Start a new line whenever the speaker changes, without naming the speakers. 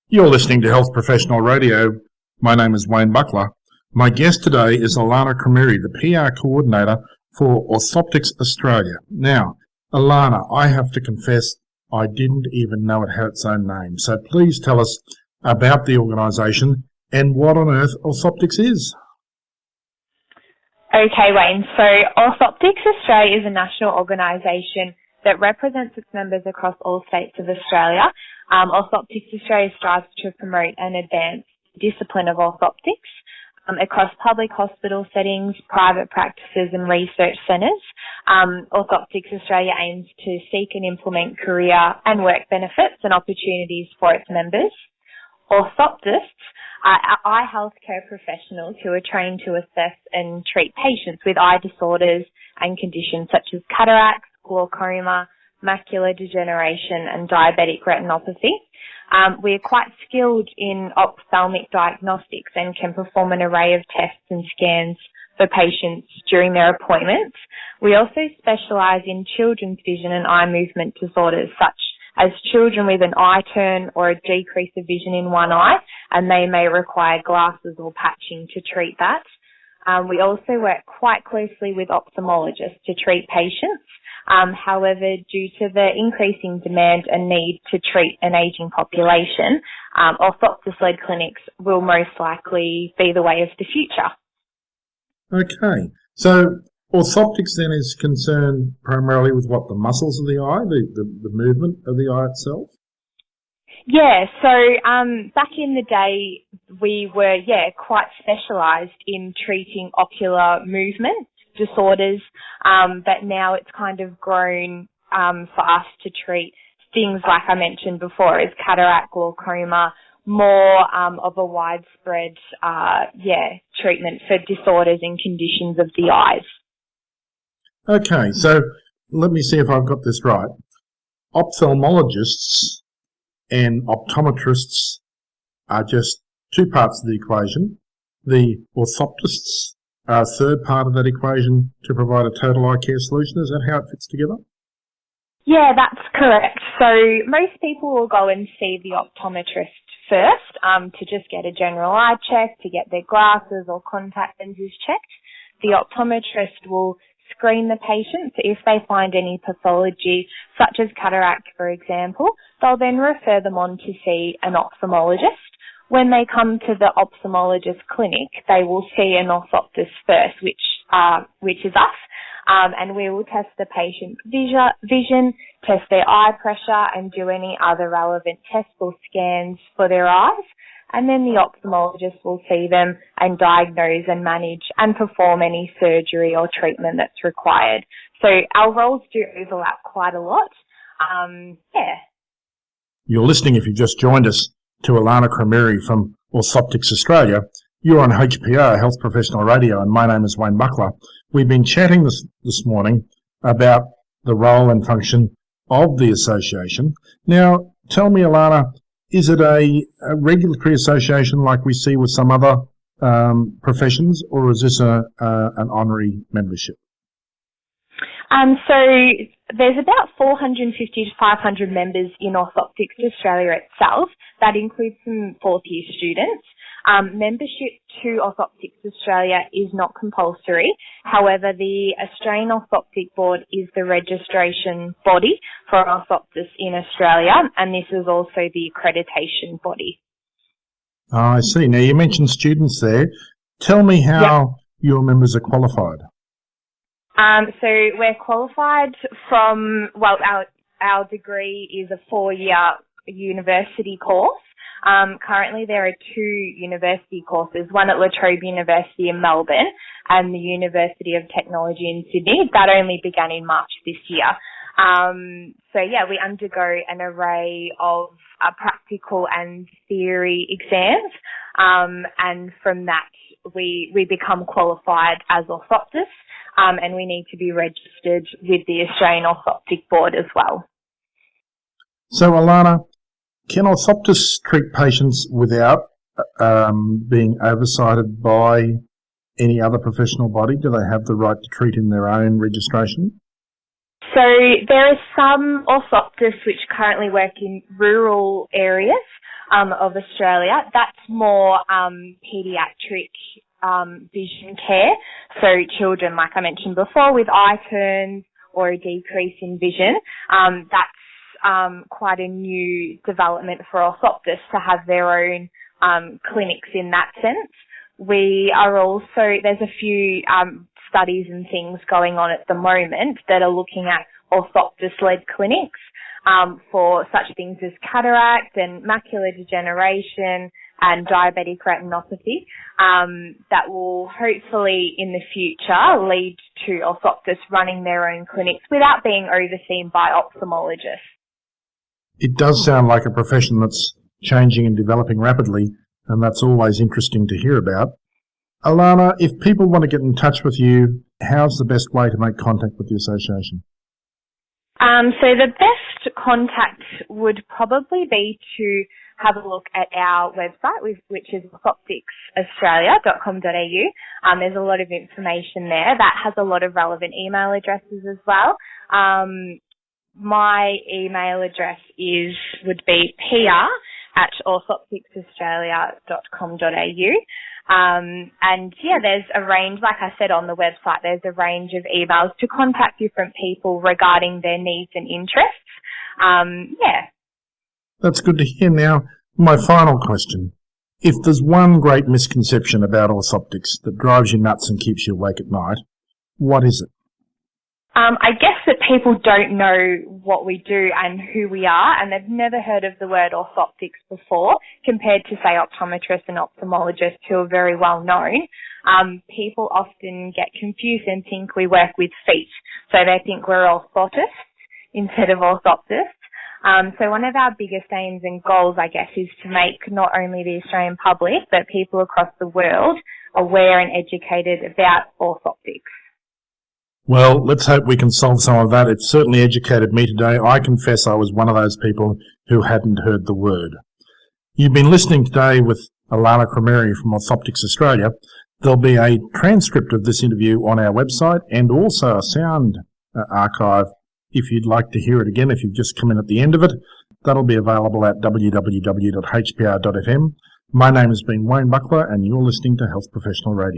You're listening to Health Professional Radio. My name is Wayne Buckler. My guest today is Allanah, the PR Coordinator for Orthoptics Australia. Now, Allanah, I have to confess, I didn't even know it had its own name. So please tell us about the organisation and what on earth Orthoptics is.
Okay, Wayne. So Orthoptics Australia is a national organisation that represents its members across all states of Australia. Orthoptics Australia strives to promote and advance the discipline of orthoptics across public hospital settings, private practices and research centres. Orthoptics Australia aims to seek and implement career and work benefits and opportunities for its members. Orthoptists are eye healthcare professionals who are trained to assess and treat patients with eye disorders and conditions such as cataracts, glaucoma, macular degeneration and diabetic retinopathy. We are quite skilled in ophthalmic diagnostics and can perform an array of tests and scans for patients during their appointments. We also specialise in children's vision and eye movement disorders such as children with an eye turn or a decrease of vision in one eye, and they may require glasses or patching to treat that. We also work quite closely with ophthalmologists to treat patients. However, due to the increasing demand and need to treat an ageing population, orthoptist-led clinics will most likely be the way of the future.
Okay, so orthoptics then is concerned primarily with what, the muscles of the eye, the movement of the eye itself?
Yeah, so back in the day we were quite specialised in treating ocular movement disorders, but now it's kind of grown for us to treat things like I mentioned before as cataract, glaucoma, more of a widespread treatment for disorders and conditions of the eyes.
Okay, so let me see if I've got this right. Ophthalmologists and optometrists are just two parts of the equation. The orthoptists are a third part of that equation to provide a total eye care solution. Is that how it fits together?
Yeah, that's correct. So most people will go and see the optometrist first to just get a general eye check, to get their glasses or contact lenses checked. The optometrist will screen the patient, so if they find any pathology, such as cataract, for example, they'll then refer them on to see an ophthalmologist. When they come to the ophthalmologist clinic, they will see an orthoptist first, which is us, and we will test the patient's vision, test their eye pressure, and do any other relevant tests or scans for their eyes. And then the ophthalmologist will see them and diagnose and manage and perform any surgery or treatment that's required. So our roles do overlap quite a lot.
You're listening, if you just joined us, to Allanah from Orthoptics Australia. You're on HPR, Health Professional Radio, and my name is Wayne Buckler. We've been chatting this morning about the role and function of the association. Now, tell me, Allanah, is it a regulatory association like we see with some other professions, or is this an honorary membership?
So there's about 450 to 500 members in Orthoptics Australia itself. That includes some fourth-year students. Membership to Orthoptics Australia is not compulsory. However, the Australian Orthoptic Board is the registration body for orthoptists in Australia, and this is also the accreditation body.
Oh, I see. Now, you mentioned students there. Tell me how your members are qualified.
So we're qualified from, our degree is a 4-year university course. Currently there are 2 university courses, one at La Trobe University in Melbourne and the University of Technology in Sydney. That only began in March this year. We undergo an array of practical and theory exams, and from that we become qualified as orthoptists. And we need to be registered with the Australian Orthoptic Board as well.
So, Allanah, can orthoptists treat patients without being oversighted by any other professional body? Do they have the right to treat in their own registration?
So there are some orthoptists which currently work in rural areas of Australia. That's more paediatric vision care. So children, like I mentioned before, with eye turns or a decrease in vision, that's quite a new development for orthoptists to have their own clinics in that sense. We are also, there's a few studies and things going on at the moment that are looking at orthoptist-led clinics for such things as cataract and macular degeneration and diabetic retinopathy that will hopefully in the future lead to orthoptists running their own clinics without being overseen by ophthalmologists.
It does sound like a profession that's changing and developing rapidly, and that's always interesting to hear about. Allanah, if people want to get in touch with you, how's the best way to make contact with the association?
So the best contact would probably be to have a look at our website, which is ophthalmology.com.au. There's a lot of information there. That has a lot of relevant email addresses as well. My email address would be pr@orthopticsaustralia.com.au. And yeah, there's a range, like I said on the website, there's a range of emails to contact different people regarding their needs and interests.
That's good to hear. Now, my final question. If there's one great misconception about orthoptics that drives you nuts and keeps you awake at night, what is it?
I guess that people don't know what we do and who we are, and they've never heard of the word orthoptics before, compared to, say, optometrists and ophthalmologists who are very well known. People often get confused and think we work with feet, so they think we're orthotists instead of orthoptists. So one of our biggest aims and goals, I guess, is to make not only the Australian public, but people across the world aware and educated about orthoptics.
Well, let's hope we can solve some of that. It certainly educated me today. I confess I was one of those people who hadn't heard the word. You've been listening today with Allanah from Orthoptics Australia. There'll be a transcript of this interview on our website and also a sound archive if you'd like to hear it again, if you've just come in at the end of it. That'll be available at www.hpr.fm. My name has been Wayne Buckler and you're listening to Health Professional Radio.